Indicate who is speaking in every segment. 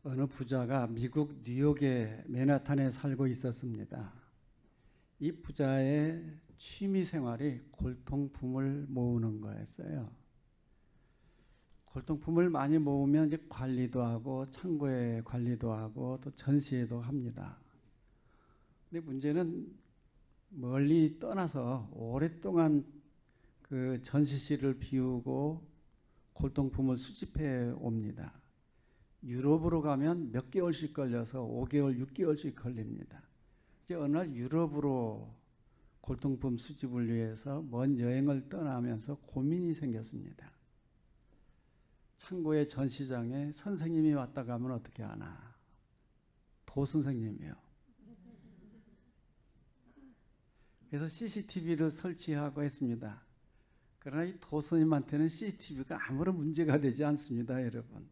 Speaker 1: 어느 부자가 미국 뉴욕의 맨하탄에 살고 있었습니다. 이 부자의 취미 생활이 골동품을 모으는 거였어요. 골동품을 많이 모으면 이제 관리도 하고 창고에 관리도 하고 또 전시회도 합니다. 근데 문제는 멀리 떠나서 오랫동안 그 전시실을 비우고 골동품을 수집해 옵니다. 유럽으로 가면 몇 개월씩 걸려서 5개월, 6개월씩 걸립니다. 이제 어느 날 유럽으로 골동품 수집을 위해서 먼 여행을 떠나면서 고민이 생겼습니다. 창고의 전시장에 선생님이 왔다 가면 어떻게 하나? 도선생님이요. 그래서 CCTV를 설치하고 했습니다. 그러나 이 도선생님한테는 CCTV가 아무런 문제가 되지 않습니다, 여러분.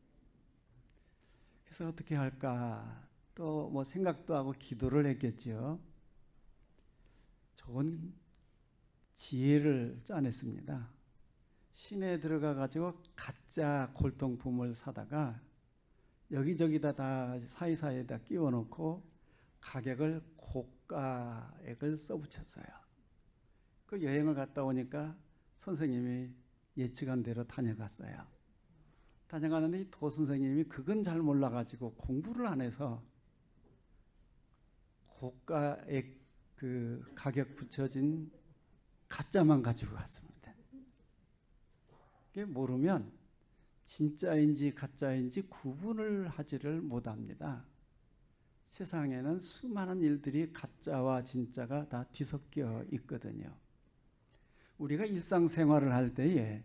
Speaker 1: 그래서 어떻게 할까? 또 뭐 생각도 하고 기도를 했겠죠. 좋은 지혜를 짜냈습니다. 시내에 들어가 가지고 가짜 골동품을 사다가 여기저기다 다 사이사이에다 끼워 놓고 가격을 고가액을 써붙였어요. 그 여행을 갔다 오니까 선생님이 예측한 대로 다녀갔어요. 다녀가는데 이 도선생님이 그건 잘 몰라가지고 공부를 안 해서 고가액 그 가격 붙여진 가짜만 가지고 갔습니다. 이게 모르면 진짜인지 가짜인지 구분을 하지를 못합니다. 세상에는 수많은 일들이 가짜와 진짜가 다 뒤섞여 있거든요. 우리가 일상생활을 할 때에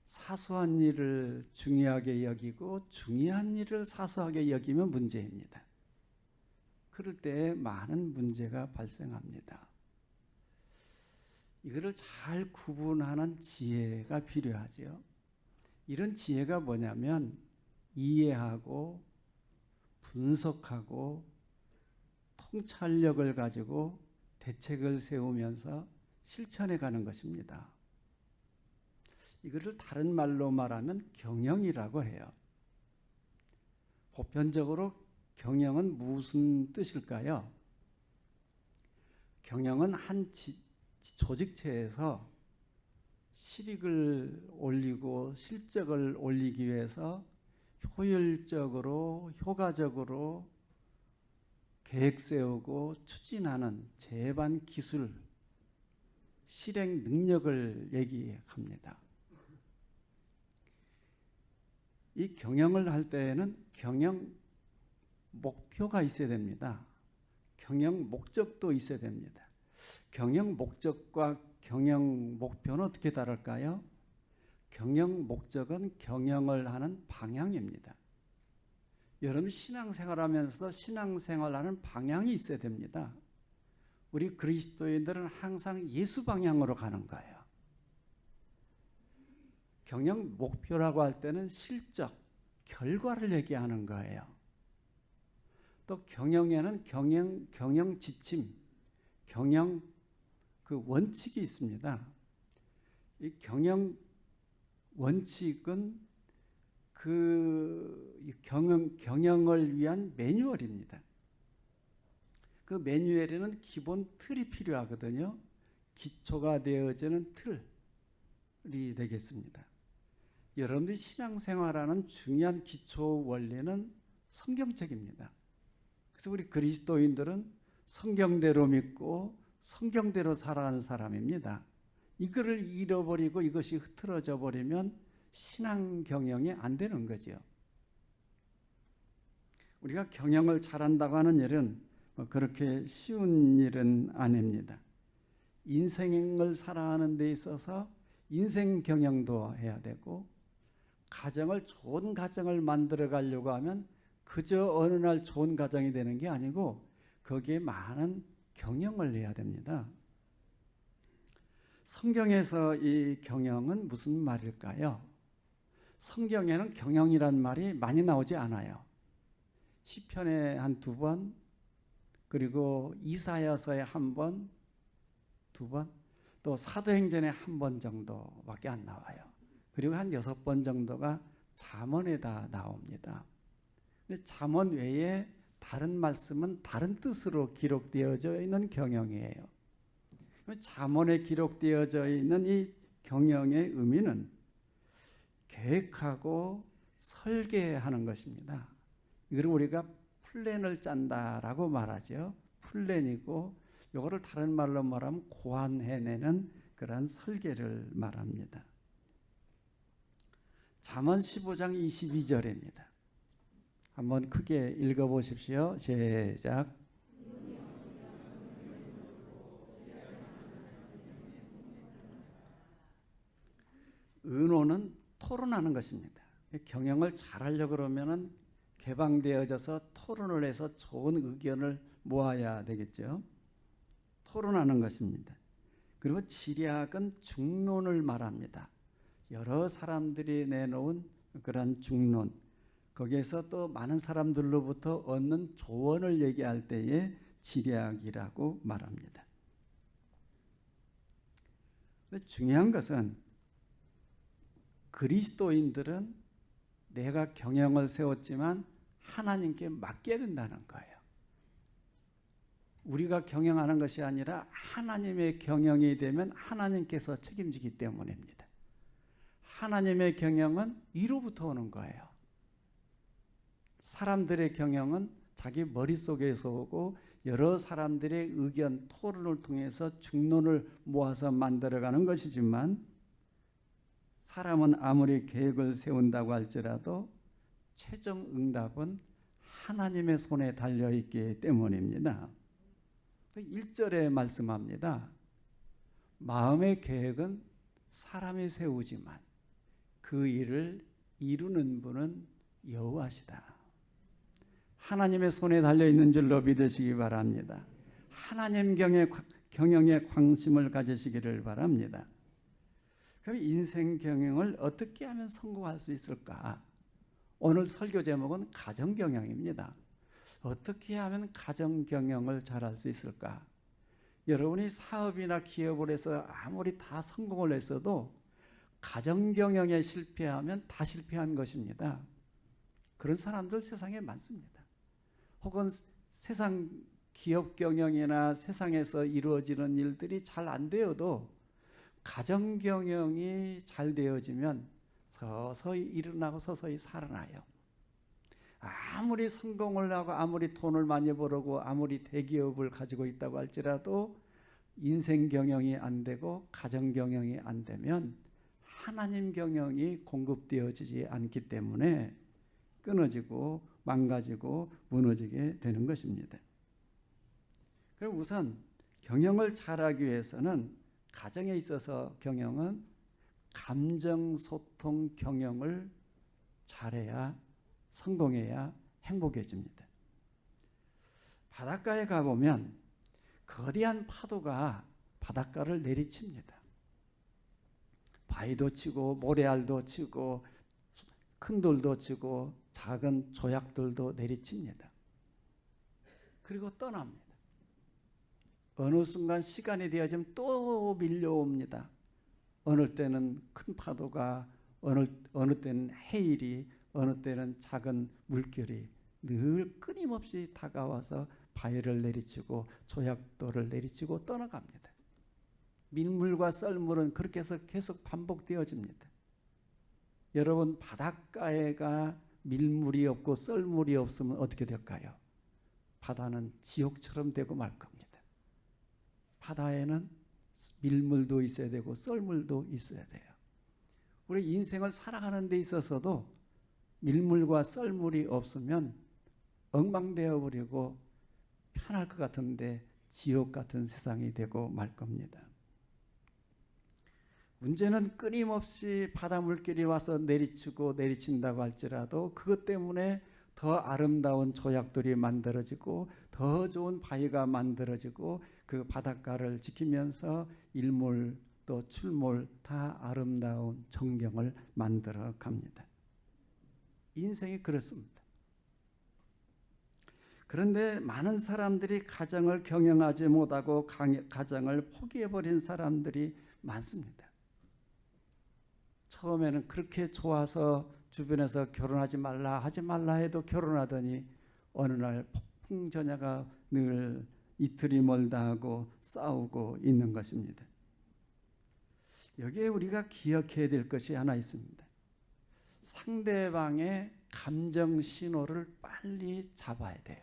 Speaker 1: 사소한 일을 중요하게 여기고 중요한 일을 사소하게 여기면 문제입니다. 그럴 때 많은 문제가 발생합니다. 이거를 잘 구분하는 지혜가 필요하죠. 이런 지혜가 뭐냐면 이해하고 분석하고 통찰력을 가지고 대책을 세우면서 실천해 가는 것입니다. 이거를 다른 말로 말하면 경영이라고 해요. 보편적으로 경영은 무슨 뜻일까요? 경영은 한 조직체에서 실익을 올리고 실적을 올리기 위해서 효율적으로 효과적으로 계획 세우고 추진하는 제반 기술, 실행 능력을 얘기합니다. 이 경영을 할 때에는 경영 목표가 있어야 됩니다. 경영 목적도 있어야 됩니다. 경영 목적과 경영 목표는 어떻게 다를까요? 경영 목적은 경영을 하는 방향입니다. 여러분 신앙생활하면서 신앙생활하는 방향이 있어야 됩니다. 우리 그리스도인들은 항상 예수 방향으로 가는 거예요. 경영 목표라고 할 때는 실적, 결과를 얘기하는 거예요. 또 경영에는 경영 지침, 경영 그 원칙이 있습니다. 이 경영 원칙은 그 경영을 위한 매뉴얼입니다. 그 매뉴얼에는 기본 틀이 필요하거든요. 기초가 되어지는 틀이 되겠습니다. 여러분들이 신앙생활하는 중요한 기초 원리는 성경책입니다. 그래서 우리 그리스도인들은 성경대로 믿고 성경대로 살아가는 사람입니다. 이거를 잃어버리고 이것이 흐트러져 버리면 신앙 경영이 안 되는 거죠. 우리가 경영을 잘한다고 하는 일은 그렇게 쉬운 일은 아닙니다. 인생을 살아가는 데 있어서 인생 경영도 해야 되고 좋은 가정을 만들어 가려고 하면 그저 어느 날 좋은 가정이 되는 게 아니고 거기에 많은 경영을 해야 됩니다. 성경에서 이 경영은 무슨 말일까요? 성경에는 경영이란 말이 많이 나오지 않아요. 시편에 한 2번, 그리고 이사야서에 1번, 2번, 또 사도행전에 1번 정도밖에 안 나와요. 그리고 한 6번 정도가 잠언에다 나옵니다. 근데 잠언 외에 다른 말씀은 다른 뜻으로 기록되어져 있는 경영이에요. 잠언에 기록되어져 있는 이 경영의 의미는 계획하고 설계하는 것입니다. 이걸 우리가 플랜을 짠다라고 말하죠. 플랜이고 이거를 다른 말로 말하면 고안해내는 그러한 설계를 말합니다. 잠언 15장 22절입니다. 한번 크게 읽어보십시오. 시작. 의논은 토론하는 것입니다. 경영을 잘하려고 그러면은 개방되어져서 토론을 해서 좋은 의견을 모아야 되겠죠. 토론하는 것입니다. 그리고 지략은 중론을 말합니다. 여러 사람들이 내놓은 그런 중론, 거기에서 또 많은 사람들로부터 얻는 조언을 얘기할 때에 지략이라고 말합니다. 중요한 것은 그리스도인들은 내가 경영을 세웠지만 하나님께 맡겨야 된다는 거예요. 우리가 경영하는 것이 아니라 하나님의 경영이 되면 하나님께서 책임지기 때문입니다. 하나님의 경영은 위로부터 오는 거예요. 사람들의 경영은 자기 머릿속에서 오고 여러 사람들의 의견, 토론을 통해서 중론을 모아서 만들어가는 것이지만 사람은 아무리 계획을 세운다고 할지라도 최종 응답은 하나님의 손에 달려있기 때문입니다. 1절에 말씀합니다. 마음의 계획은 사람이 세우지만 그 일을 이루는 분은 여호와시다. 하나님의 손에 달려있는 줄로 믿으시기 바랍니다. 하나님 경영에 관심을 가지시기를 바랍니다. 그럼 인생 경영을 어떻게 하면 성공할 수 있을까? 오늘 설교 제목은 가정경영입니다. 어떻게 하면 가정경영을 잘할 수 있을까? 여러분이 사업이나 기업을 해서 아무리 다 성공을 했어도 가정경영에 실패하면 다 실패한 것입니다. 그런 사람들 세상에 많습니다. 혹은 세상 기업 경영이나 세상에서 이루어지는 일들이 잘 안 되어도 가정 경영이 잘 되어지면 서서히 일어나고 서서히 살아나요. 아무리 성공을 하고 아무리 돈을 많이 벌고 아무리 대기업을 가지고 있다고 할지라도 인생 경영이 안 되고 가정 경영이 안 되면 하나님 경영이 공급되어지지 않기 때문에 끊어지고 망가지고 무너지게 되는 것입니다. 그럼 우선 경영을 잘하기 위해서는 가정에 있어서 경영은 감정소통 경영을 잘해야 성공해야 행복해집니다. 바닷가에 가보면 거대한 파도가 바닷가를 내리칩니다. 바위도 치고 모래알도 치고 큰 돌도 치고 작은 조약들도 내리칩니다. 그리고 떠납니다. 어느 순간 시간이 되어지면 또 밀려옵니다. 어느 때는 큰 파도가, 어느 때는 해일이, 어느 때는 작은 물결이 늘 끊임없이 다가와서 바위를 내리치고 조약돌을 내리치고 떠나갑니다. 밀물과 썰물은 그렇게 해서 계속 반복되어집니다. 여러분, 바닷가에가 밀물이 없고 썰물이 없으면 어떻게 될까요? 바다는 지옥처럼 되고 말 겁니다. 바다에는 밀물도 있어야 되고 썰물도 있어야 돼요. 우리 인생을 살아가는 데 있어서도 밀물과 썰물이 없으면 엉망되어 버리고 편할 것 같은데 지옥 같은 세상이 되고 말 겁니다. 문제는 끊임없이 바다 물결이 와서 내리치고 내리친다고 할지라도 그것 때문에 더 아름다운 조약돌이 만들어지고 더 좋은 바위가 만들어지고 그 바닷가를 지키면서 일몰 또 출몰 다 아름다운 전경을 만들어 갑니다. 인생이 그렇습니다. 그런데 많은 사람들이 가정을 경영하지 못하고 가정을 포기해버린 사람들이 많습니다. 처음에는 그렇게 좋아서 주변에서 결혼하지 말라 하지 말라 해도 결혼하더니 어느 날 폭풍전야가 늘 이틀이 멀다 하고 싸우고 있는 것입니다. 여기에 우리가 기억해야 될 것이 하나 있습니다. 상대방의 감정 신호를 빨리 잡아야 돼요.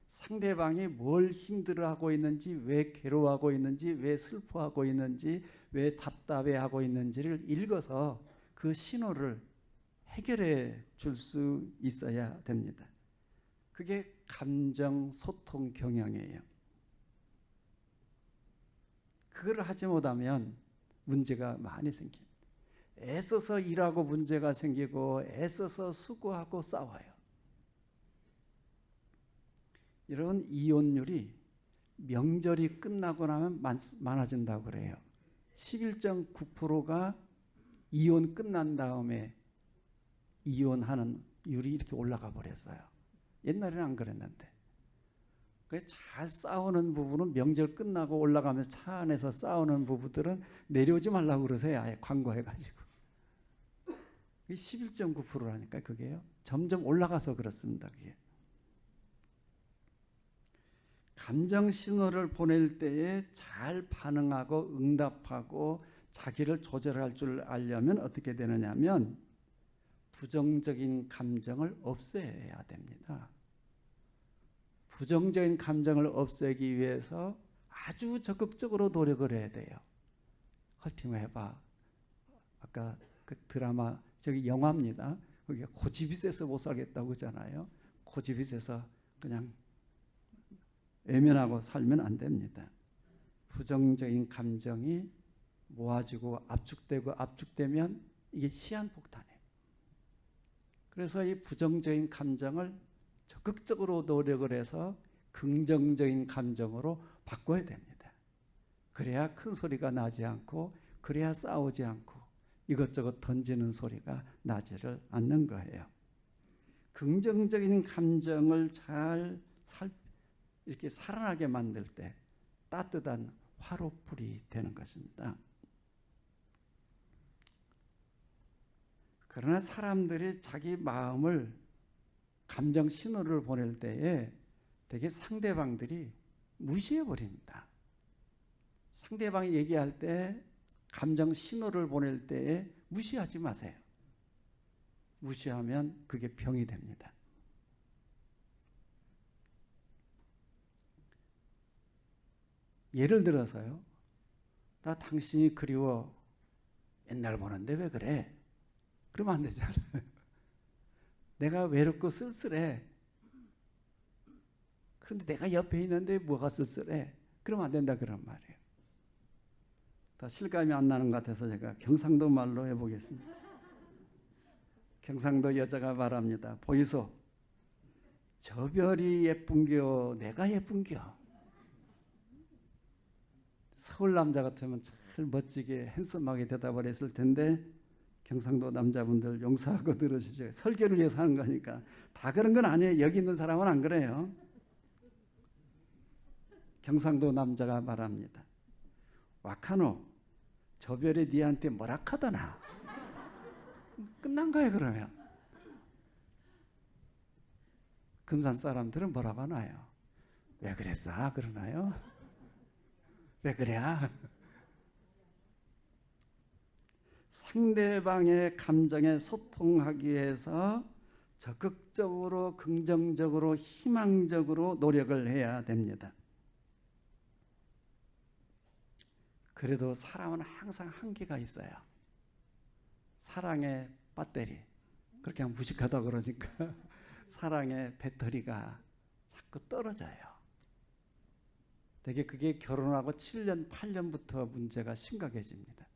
Speaker 1: 상대방이 뭘 힘들어하고 있는지, 왜 괴로워하고 있는지, 왜 슬퍼하고 있는지, 왜 답답해하고 있는지를 읽어서 그 신호를 해결해 줄 수 있어야 됩니다. 그게 감정 소통 경영이에요. 그걸 하지 못하면 문제가 많이 생깁니다. 애써서 일하고 문제가 생기고 애써서 수고하고 싸워요. 이런 이혼율이 명절이 끝나고 나면 많아진다고 그래요. 11.9%가 이혼 끝난 다음에 이혼하는 율이 이렇게 올라가 버렸어요. 옛날에는 안 그랬는데. 잘 싸우는 부부는 명절 끝나고 올라가면서 차 안에서 싸우는 부부들은 내려오지 말라고 그러세요. 아예 광고해가지고. 11.9%라니까 그게요. 점점 올라가서 그렇습니다. 그게. 감정 신호를 보낼 때에 잘 반응하고 응답하고 자기를 조절할 줄 알려면 어떻게 되느냐면 부정적인 감정을 없애야 됩니다. 부정적인 감정을 없애기 위해서 아주 적극적으로 노력을 해야 돼요. 헐티머 해봐. 아까 그 드라마, 저기 영화입니다. 거기가 고집이 세서 못 살겠다고 그러잖아요. 고집이 세서 그냥 외면하고 살면 안 됩니다. 부정적인 감정이 모아지고 압축되면 이게 시한폭탄이에요. 그래서 이 부정적인 감정을 적극적으로 노력을 해서 긍정적인 감정으로 바꿔야 됩니다. 그래야 큰 소리가 나지 않고, 그래야 싸우지 않고 이것저것 던지는 소리가 나지를 않는 거예요. 긍정적인 감정을 잘 이렇게 살아나게 만들 때 따뜻한 화로불이 되는 것입니다. 그러나 사람들이 자기 마음을 감정 신호를 보낼 때에 되게 상대방들이 무시해 버립니다. 상대방이 얘기할 때 감정 신호를 보낼 때에 무시하지 마세요. 무시하면 그게 병이 됩니다. 예를 들어서요. 나 당신이 그리워. 옛날 보는데 왜 그래? 그러면 안 되잖아요. 내가 외롭고 쓸쓸해. 그런데 내가 옆에 있는데 뭐가 쓸쓸해? 그러면 안 된다 그런 말이에요. 더 실감이 안 나는 것 같아서 제가 경상도 말로 해보겠습니다. 경상도 여자가 말합니다. 보이소. 저 별이 예쁜겨? 내가 예쁜겨? 서울 남자 같으면 잘 멋지게 핸섬하게 대답을 했을 텐데 경상도 남자분들 용서하고 들으십시오. 설교를 위해서 하는 거니까. 다 그런 건 아니에요. 여기 있는 사람은 안 그래요. 경상도 남자가 말합니다. 와카노, 저 별이 니한테 뭐라 카더나? 끝난 거예요 그러면. 금산 사람들은 뭐라고 하나요? 왜 그랬어? 그러나요? 왜 그래? 상대방의 감정에 소통하기 위해서 적극적으로 긍정적으로 희망적으로 노력을 해야 됩니다. 그래도 사람은 항상 한계가 있어요. 사랑의 배터리, 그렇게 하면 무식하다고 그러니까 사랑의 배터리가 자꾸 떨어져요. 되게 그게 결혼하고 7년, 8년부터 문제가 심각해집니다.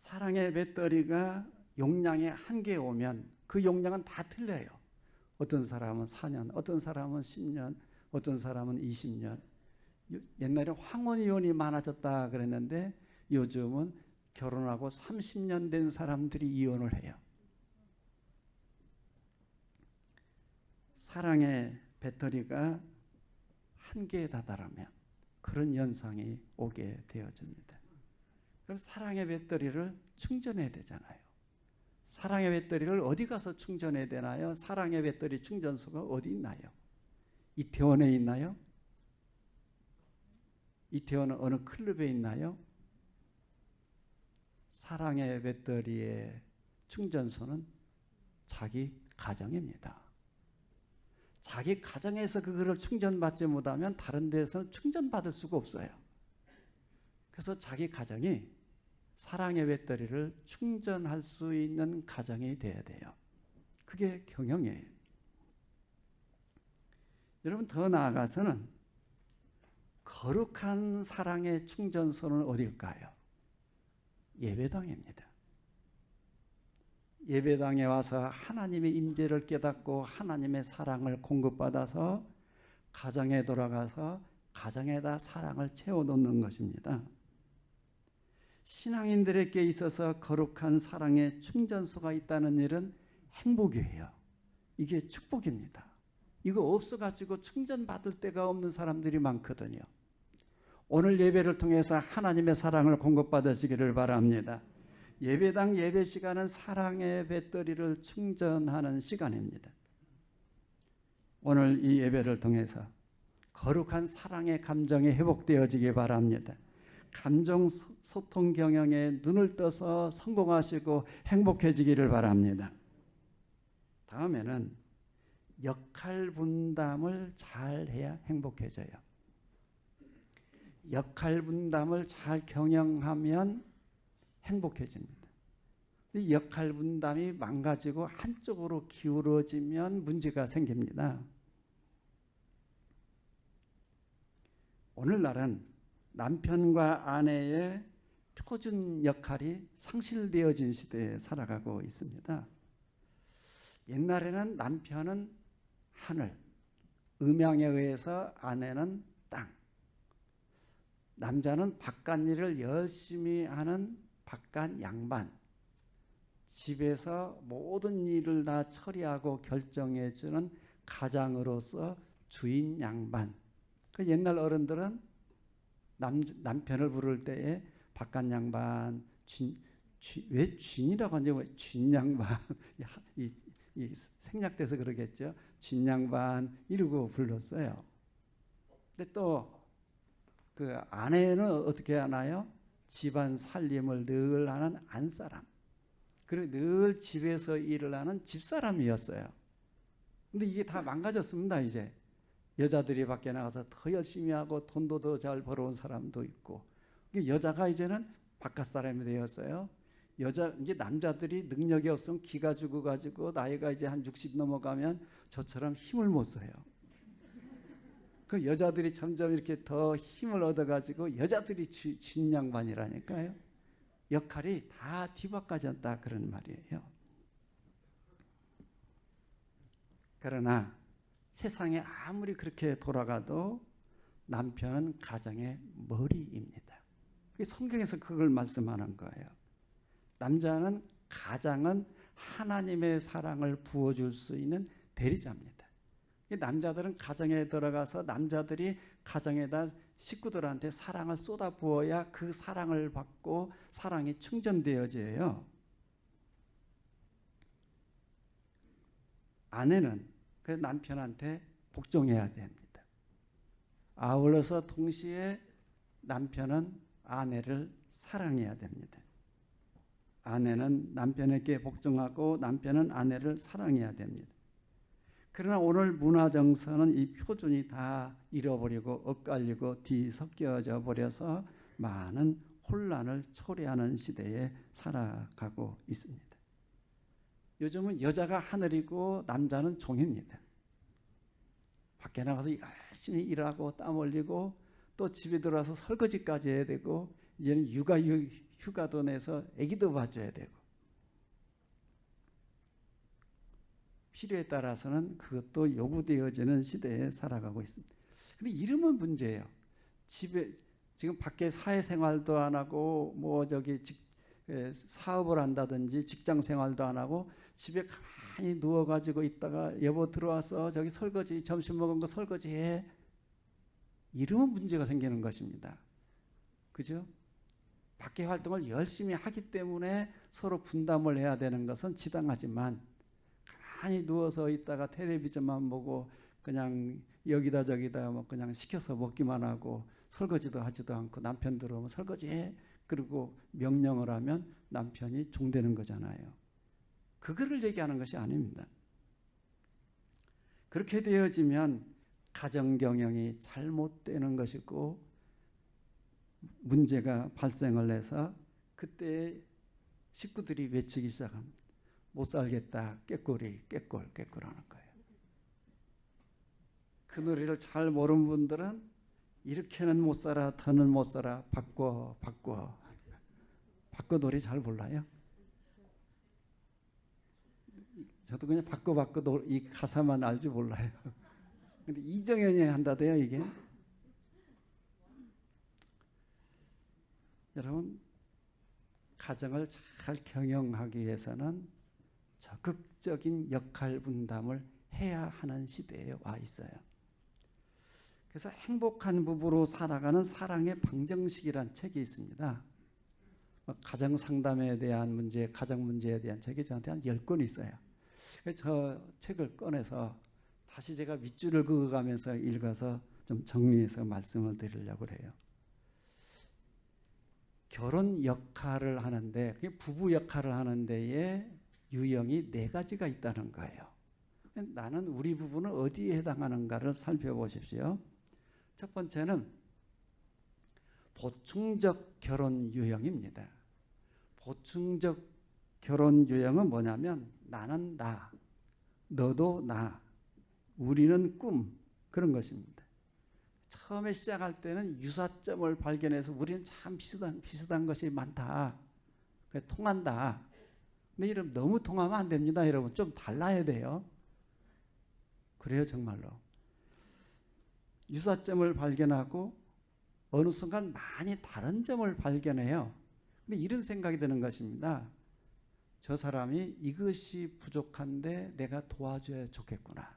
Speaker 1: 사랑의 배터리가 용량의 한계에 오면 그 용량은 다 틀려요. 어떤 사람은 4년, 어떤 사람은 10년, 어떤 사람은 20년. 옛날에 황혼이혼이 많아졌다 그랬는데 요즘은 결혼하고 30년 된 사람들이 이혼을 해요. 사랑의 배터리가 한계에 다다르면 그런 현상이 오게 되어집니다. 그럼 사랑의 배터리를 충전해야 되잖아요. 사랑의 배터리를 어디 가서 충전해야 되나요? 사랑의 배터리 충전소가 어디 있나요? 이태원에 있나요? 이태원은 어느 클럽에 있나요? 사랑의 배터리의 충전소는 자기 가정입니다. 자기 가정에서 그거를 충전받지 못하면 다른 데서는 충전받을 수가 없어요. 그래서 자기 가정이 사랑의 배터리를 충전할 수 있는 가정이 돼야 돼요. 그게 경영이에요. 여러분, 더 나아가서는 거룩한 사랑의 충전소는 어딜까요? 예배당입니다. 예배당에 와서 하나님의 임재를 깨닫고 하나님의 사랑을 공급받아서 가정에 돌아가서 가정에다 사랑을 채워놓는 것입니다. 신앙인들에게 있어서 거룩한 사랑의 충전소가 있다는 일은 행복이에요. 이게 축복입니다. 이거 없어가지고 충전받을 데가 없는 사람들이 많거든요. 오늘 예배를 통해서 하나님의 사랑을 공급받으시기를 바랍니다. 예배당 예배 시간은 사랑의 배터리를 충전하는 시간입니다. 오늘 이 예배를 통해서 거룩한 사랑의 감정이 회복되어지기 바랍니다. 감정 소통 경영에 눈을 떠서 성공하시고 행복해지기를 바랍니다. 다음에는 역할 분담을 잘 해야 행복해져요. 역할 분담을 잘 경영하면 행복해집니다. 이 역할 분담이 망가지고 한쪽으로 기울어지면 문제가 생깁니다. 오늘날은 남편과 아내의 표준 역할이 상실되어진 시대에 살아가고 있습니다. 옛날에는 남편은 하늘, 음양에 의해서 아내는 땅, 남자는 바깥일을 열심히 하는 바깥 양반, 집에서 모든 일을 다 처리하고 결정해주는 가장으로서 주인 양반. 그 옛날 어른들은 남편을 부를 때에 바깥 양반, 왜 쥔이라고 하는지 왜 쥔양반 이 생략돼서 그러겠죠. 쥔양반 이러고 불렀어요. 근데 또 그 아내는 어떻게 하나요? 집안 살림을 늘 하는 안사람, 그리고 늘 집에서 일을 하는 집사람이었어요. 근데 이게 다 망가졌습니다. 이제 여자들이 밖에 나가서 더 열심히 하고 돈도 더 잘 벌어온 사람도 있고, 여자가 이제는 바깥 사람이 되었어요. 이제 남자들이 능력이 없으면 기가 죽어가지고 나이가 이제 한 60 넘어가면 저처럼 힘을 못 써요. 그 여자들이 점점 이렇게 더 힘을 얻어가지고 여자들이 진양반이라니까요. 역할이 다 뒤바꿔졌다 그런 말이에요. 그러나 세상에 아무리 그렇게 돌아가도 남편은 가정의 머리입니다. 성경에서 그걸 말씀하는 거예요. 남자는 가장은 하나님의 사랑을 부어줄 수 있는 대리자입니다. 남자들은 가정에 들어가서 남자들이 가정에다 식구들한테 사랑을 쏟아 부어야 그 사랑을 받고 사랑이 충전되어져요. 아내는 그 남편한테 복종해야 됩니다. 아울러서 동시에 남편은 아내를 사랑해야 됩니다. 아내는 남편에게 복종하고 남편은 아내를 사랑해야 됩니다. 그러나 오늘 문화정서는 이 표준이 다 잃어버리고 엇갈리고 뒤섞여져 버려서 많은 혼란을 초래하는 시대에 살아가고 있습니다. 요즘은 여자가 하늘이고 남자는 종입니다. 밖에 나가서 열심히 일하고 땀 흘리고 또 집에 들어와서 설거지까지 해야 되고 이제는 휴가도 내서 아기도 봐줘야 되고, 필요에 따라서는 그것도 요구되어지는 시대에 살아가고 있습니다. 근데 이름은 문제예요. 집에 지금 밖에 사회생활도 안 하고 사업을 한다든지 직장 생활도 안 하고 집에 가만히 누워가지고 있다가 여보 들어와서 저기 설거지 점심 먹은 거 설거지해. 이러면 문제가 생기는 것입니다. 그죠? 밖에 활동을 열심히 하기 때문에 서로 분담을 해야 되는 것은 지당하지만 가만히 누워서 있다가 텔레비전만 보고 그냥 여기다 저기다 뭐 그냥 시켜서 먹기만 하고 설거지도 하지도 않고 남편 들어오면 설거지해 그리고 명령을 하면 남편이 종되는 거잖아요. 그거를 얘기하는 것이 아닙니다. 그렇게 되어지면 가정 경영이 잘못되는 것이고 문제가 발생을 해서 그때 식구들이 외치기 시작합니다. 못 살겠다. 깨꼬리 깨꼴 깨꼴 하는 거예요. 그 노래를 잘 모르는 분들은 이렇게는 못 살아 더는 못 살아 바꿔 노래 잘 몰라요? 저도 그냥 바꿔 이 가사만 알지 몰라요. 근데 이정현이 한다대요 이게. 여러분 가정을 잘 경영하기 위해서는 적극적인 역할 분담을 해야 하는 시대에 와 있어요. 그래서 행복한 부부로 살아가는 사랑의 방정식이란 책이 있습니다. 가정 상담에 대한 문제, 가정 문제에 대한 책이 저한테 한 10권 있어요. 저 책을 꺼내서 다시 제가 밑줄을 그어가면서 읽어서 좀 정리해서 말씀을 드리려고 해요. 결혼 역할을 하는데, 부부 역할을 하는 데에 유형이 4가지가 있다는 거예요. 나는 우리 부부는 어디에 해당하는가를 살펴보십시오. 첫 번째는 보충적 결혼 유형입니다. 보충적 결혼 유형은 뭐냐면 나는 나, 너도 나, 우리는 꿈 그런 것입니다. 처음에 시작할 때는 유사점을 발견해서 우리는 참 비슷한 것이 많다. 통한다. 근데 여러분 너무 통하면 안 됩니다. 여러분 좀 달라야 돼요. 그래요 정말로. 유사점을 발견하고 어느 순간 많이 다른 점을 발견해요. 근데 이런 생각이 드는 것입니다. 저 사람이 이것이 부족한데 내가 도와줘야 좋겠구나.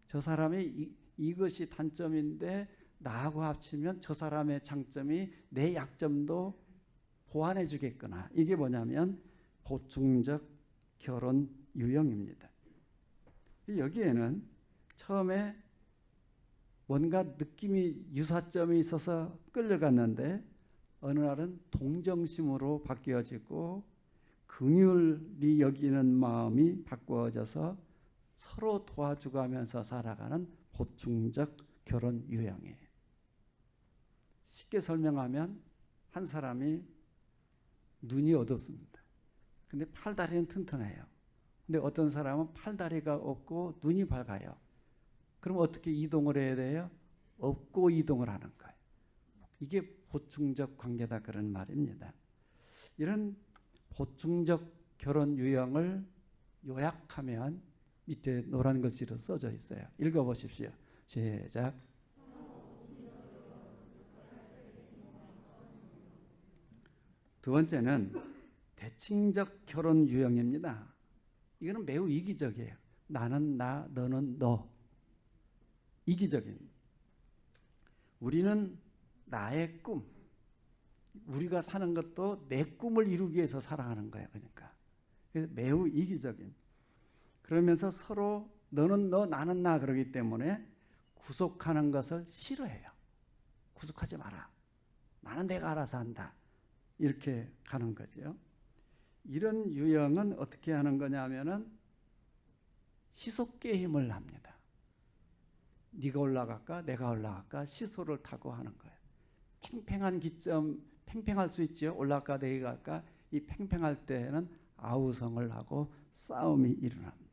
Speaker 1: 저 사람이 이것이 단점인데 나하고 합치면 저 사람의 장점이 내 약점도 보완해 주겠구나. 이게 뭐냐면 보충적 결혼 유형입니다. 여기에는 처음에 뭔가 느낌이 유사점이 있어서 끌려갔는데 어느 날은 동정심으로 바뀌어지고 긍휼히 여기는 마음이 바꾸어져서 서로 도와주가면서 살아가는 보충적 결혼 유형이에요. 쉽게 설명하면 한 사람이 눈이 어둡습니다. 근데 팔다리는 튼튼해요. 근데 어떤 사람은 팔다리가 없고 눈이 밝아요. 그럼 어떻게 이동을 해야 돼요? 업고 이동을 하는 거예요. 이게 보충적 관계다 그런 말입니다. 이런 보충적 결혼 유형을 요약하면 밑에 노란 글씨로 써져 있어요. 읽어보십시오. 시작. 두 번째는 대칭적 결혼 유형입니다. 이거는 매우 이기적이에요. 나는 나, 너는 너. 이기적입니다. 우리는 나의 꿈, 우리가 사는 것도 내 꿈을 이루기 위해서 살아가는 거예요. 그러니까 그래서 매우 이기적인. 그러면서 서로 너는 너, 나는 나 그러기 때문에 구속하는 것을 싫어해요. 구속하지 마라. 나는 내가 알아서 한다. 이렇게 가는 거죠. 이런 유형은 어떻게 하는 거냐면은 시속 게임을 합니다. 네가 올라갈까 내가 올라갈까 시소를 타고 하는 거예요. 팽팽한 기점, 팽팽할 수 있죠. 올라갈까 내려갈까. 이 팽팽할 때는 아우성을 하고 싸움이 일어납니다.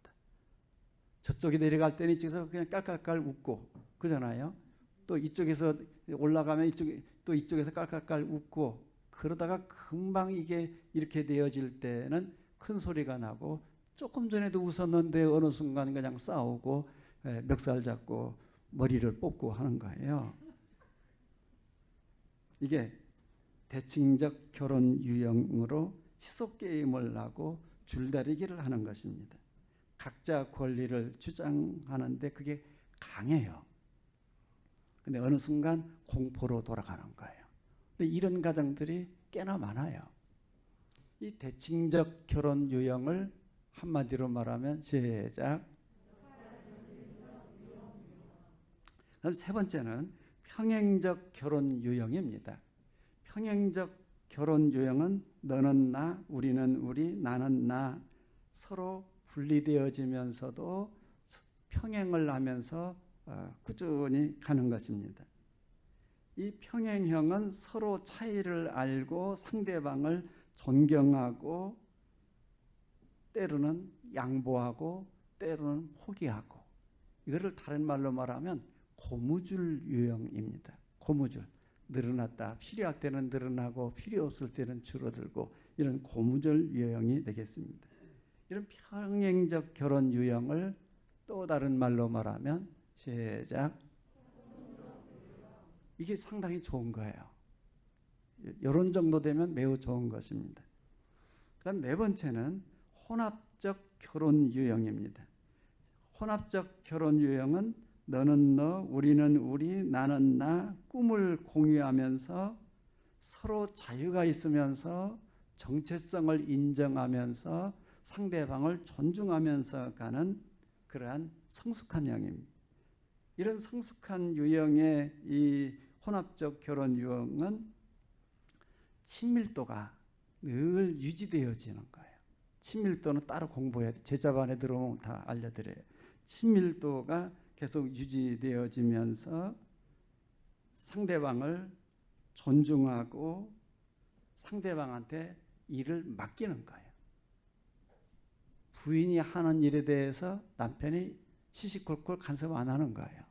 Speaker 1: 저쪽이 내려갈 때는 이쪽에서 그냥 깔깔깔 웃고 그러잖아요. 또 이쪽에서 올라가면 또 이쪽에서 깔깔깔 웃고 그러다가 금방 이게 이렇게 되어질 때는 큰 소리가 나고 조금 전에도 웃었는데 어느 순간 그냥 싸우고 멱살 잡고 머리를 뽑고 하는 거예요. 이게 대칭적 결혼 유형으로 시속 게임을 하고 줄다리기를 하는 것입니다. 각자 권리를 주장하는데 그게 강해요. 근데 어느 순간 공포로 돌아가는 거예요. 근데 이런 가정들이 꽤나 많아요. 이 대칭적 결혼 유형을 한마디로 말하면 시작. 그럼 세 번째는 평행적 결혼 유형입니다. 평행적 결혼 유형은 너는 나, 우리는 우리, 나는 나 서로 분리되어지면서도 평행을 하면서 꾸준히 가는 것입니다. 이 평행형은 서로 차이를 알고 상대방을 존경하고 때로는 양보하고 때로는 포기하고 이거를 다른 말로 말하면 고무줄 유형입니다. 고무줄. 늘어났다. 필요할 때는 늘어나고 필요 없을 때는 줄어들고 이런 고무줄 유형이 되겠습니다. 이런 평행적 결혼 유형을 또 다른 말로 말하면 시작. 이게 상당히 좋은 거예요. 이런 정도 되면 매우 좋은 것입니다. 그다음 네 번째는 혼합적 결혼 유형입니다. 혼합적 결혼 유형은 너는 너, 우리는 우리, 나는 나 꿈을 공유하면서 서로 자유가 있으면서 정체성을 인정하면서 상대방을 존중하면서 가는 그러한 성숙한 형입니다. 이런 성숙한 유형의 이 혼합적 결혼 유형은 친밀도가 늘 유지되어지는 거예요. 친밀도는 따로 공부해야 돼. 제자반에 들어오면 다 알려드려요. 친밀도가 계속 유지되어지면서 상대방을 존중하고 상대방한테 일을 맡기는 거예요. 부인이 하는 일에 대해서 남편이 시시콜콜 간섭 안 하는 거예요.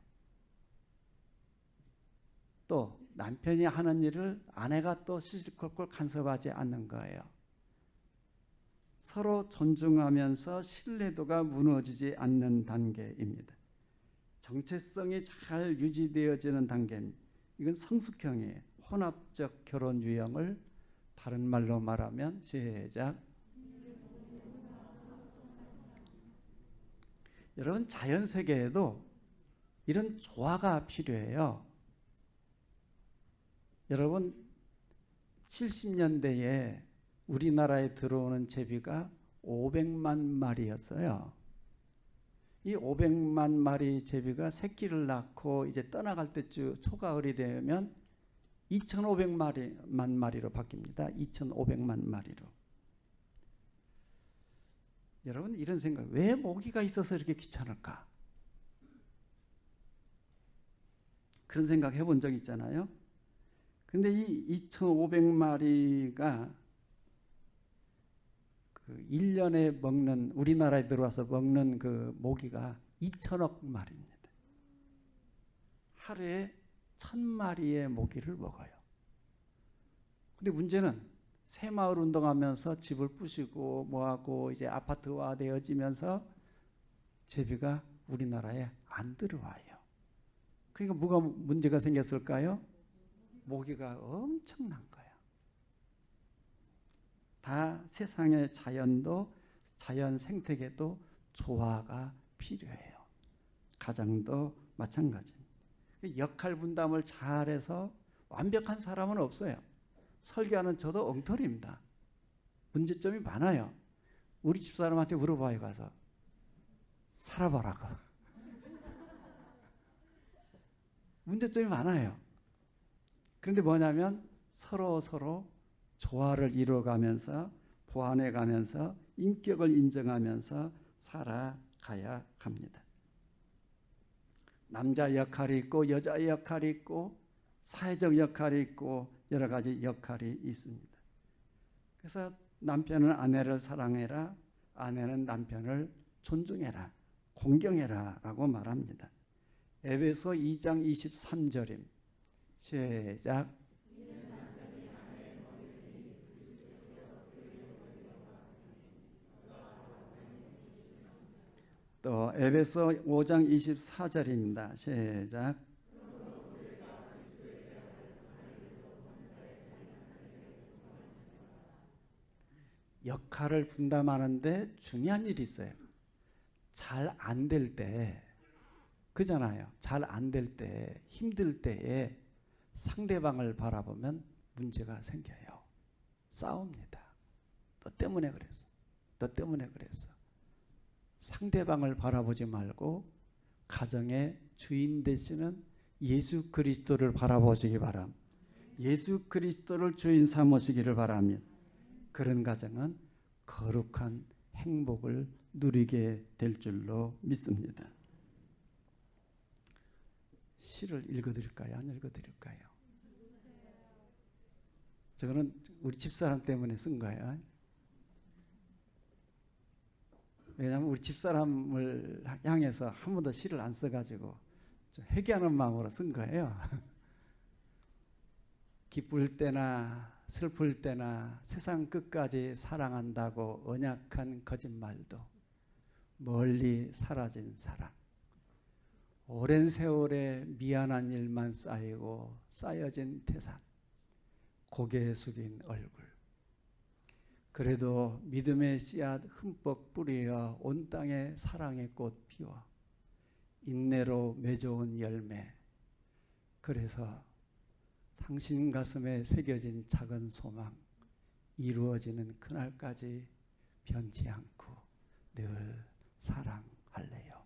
Speaker 1: 또 남편이 하는 일을 아내가 또 시시콜콜 간섭하지 않는 거예요. 서로 존중하면서 신뢰도가 무너지지 않는 단계입니다. 정체성이 잘 유지되어지는 단계입니다. 이건 성숙형이에요. 혼합적 결혼 유형을 다른 말로 말하면 시작. 여러분 자연 세계에도 이런 조화가 필요해요. 여러분 70년대에 우리나라에 들어오는 제비가 500만 마리였어요. 이 500만 마리 제비가 새끼를 낳고 이제 떠나갈 때쯤 초가을이 되면 2,500만 마리로 바뀝니다. 2,500만 마리로. 여러분 이런 생각, 왜 모기가 있어서 이렇게 귀찮을까? 그런 생각 해본 적 있잖아요. 근데 이 2,500마리가 그 1년에 먹는, 우리나라에 들어와서 먹는 그 모기가 2천억 마리입니다. 하루에 1,000마리의 모기를 먹어요. 근데 문제는 새마을 운동하면서 집을 부시고 뭐하고 이제 아파트화 되어지면서 제비가 우리나라에 안 들어와요. 그러니까 뭐가 문제가 생겼을까요? 모기가 엄청난 거예요. 다 세상의 자연도 자연 생태계도 조화가 필요해요. 가정도 마찬가지입니다. 역할 분담을 잘해서 완벽한 사람은 없어요. 설계하는 저도 엉터리입니다. 문제점이 많아요. 우리 집사람한테 물어봐요. 가서 살아보라고. 문제점이 많아요. 그런데 뭐냐면 서로 조화를 이루어가면서 보완해가면서 인격을 인정하면서 살아가야 합니다. 남자 역할이 있고 여자 역할이 있고 사회적 역할이 있고 여러 가지 역할이 있습니다. 그래서 남편은 아내를 사랑해라, 아내는 남편을 존중해라, 공경해라 라고 말합니다. 에베소 2장 23절입니다. 시작. 또 에베소 5장 24절입니다. 시작. 역할을 분담하는데 중요한 일이 있어요. 잘 안 될 때, 그잖아요. 잘 안 될 때, 힘들 때에 상대방을 바라보면 문제가 생겨요. 싸웁니다. 너 때문에 그랬어. 너 때문에 그랬어. 상대방을 바라보지 말고 가정의 주인 되시는 예수 그리스도를 바라보시기 바랍니다. 예수 그리스도를 주인 삼으시기를 바랍니다. 그런 가정은 거룩한 행복을 누리게 될 줄로 믿습니다. 시를 읽어드릴까요? 안 읽어드릴까요? 저거는 우리 집사람 때문에 쓴 거예요. 왜냐하면 우리 집사람을 향해서 한 번도 시를 안 써가지고 좀 회개하는 마음으로 쓴 거예요. 기쁠 때나 슬플 때나 세상 끝까지 사랑한다고 언약한 거짓말도 멀리 사라진 사랑. 오랜 세월에 미안한 일만 쌓이고 쌓여진 태산. 고개 숙인 얼굴. 그래도 믿음의 씨앗 흠뻑 뿌리어 온 땅에 사랑의 꽃 피워 인내로 맺어온 열매. 그래서 당신 가슴에 새겨진 작은 소망 이루어지는 그날까지 변치 않고 늘 사랑할래요.